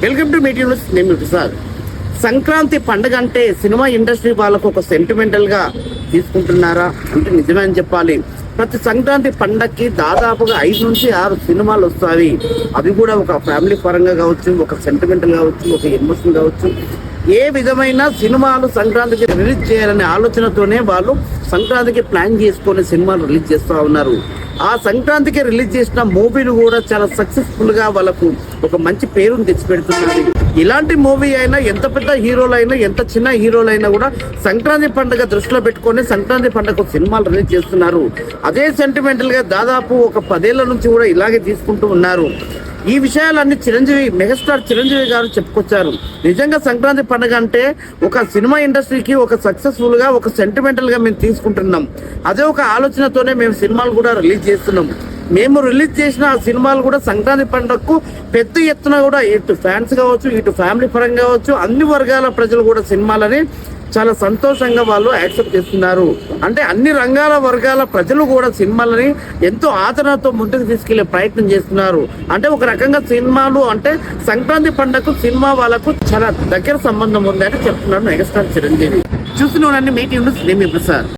Welcome to media news. నేను ప్రసాద్. సంక్రాంతి పండుగ అంటే సినిమా ఇండస్ట్రీ వాళ్ళకు ఒక సెంటిమెంటల్ గా తీసుకుంటున్నారా అంటే నిజమే అని చెప్పాలి. ప్రతి సంక్రాంతి పండగకి దాదాపుగా 5 నుంచి 6 సినిమాలు వస్తాయి. అవి కూడా ఒక ఫ్యామిలీ పరంగా కావచ్చు, ఒక సెంటిమెంటల్ కావచ్చు, ఒక ఎమోషన్ కావచ్చు. ఏ విధమైన సినిమాలు సంక్రాంతికి రిలీజ్ చేయాలనే ఆలోచనతోనే వాళ్ళు సంక్రాంతికి ప్లాన్ చేసుకొని సినిమాలు రిలీజ్ చేస్తూ ఉన్నారు. ఆ సంక్రాంతికి రిలీజ్ చేసిన మూవీలు కూడా చాలా సక్సెస్ఫుల్ గా వాళ్ళకు ఒక మంచి పేరును తెచ్చిపెడుతున్నది. ఇలాంటి మూవీ అయినా ఎంత పెద్ద హీరోలైనా ఎంత చిన్న హీరోలైనా కూడా సంక్రాంతి పండుగ దృష్టిలో పెట్టుకొని సంక్రాంతి పండుగ సినిమాలు రిలీజ్ చేస్తున్నారు. అదే సెంటిమెంటల్ గా దాదాపు ఒక 10 ఏళ్ల నుంచి కూడా ఇలాగే తీసుకుంటూ ఉన్నారు. ఈ విషయాలన్నీ మెగాస్టార్ చిరంజీవి గారు చెప్పుకొచ్చారు. నిజంగా సంక్రాంతి పండుగ అంటే ఒక సినిమా ఇండస్ట్రీకి ఒక సక్సెస్ఫుల్ గా ఒక సెంటిమెంటల్ గా మేము తీసుకుంటున్నాం. అదే ఒక ఆలోచనతోనే మేము సినిమాలు కూడా రిలీజ్ చేస్తున్నాం. మేము రిలీజ్ చేసిన ఆ సినిమాలు కూడా సంక్రాంతి పండుగకు పెద్ద ఎత్తున కూడా ఇటు ఫ్యాన్స్ కావచ్చు, ఇటు ఫ్యామిలీ పరంగా కావచ్చు, అన్ని వర్గాల ప్రజలు కూడా సినిమాలని చాలా సంతోషంగా వాళ్ళు యాక్సెప్ట్ చేస్తున్నారు. అంటే అన్ని రంగాల వర్గాల ప్రజలు కూడా సినిమాలని ఎంతో ఆదరణతో ముందుకు తీసుకెళ్లే ప్రయత్నం చేస్తున్నారు. అంటే ఒక రకంగా సినిమాలు అంటే సంక్రాంతి పండుగకు సినిమా వాళ్ళకు చాలా దగ్గర సంబంధం ఉందని చెప్తున్నారు మెగాస్టార్ చిరంజీవి. చూస్తున్నానండి మీటింగ్ న్యూస్. నేను ప్రసాద్.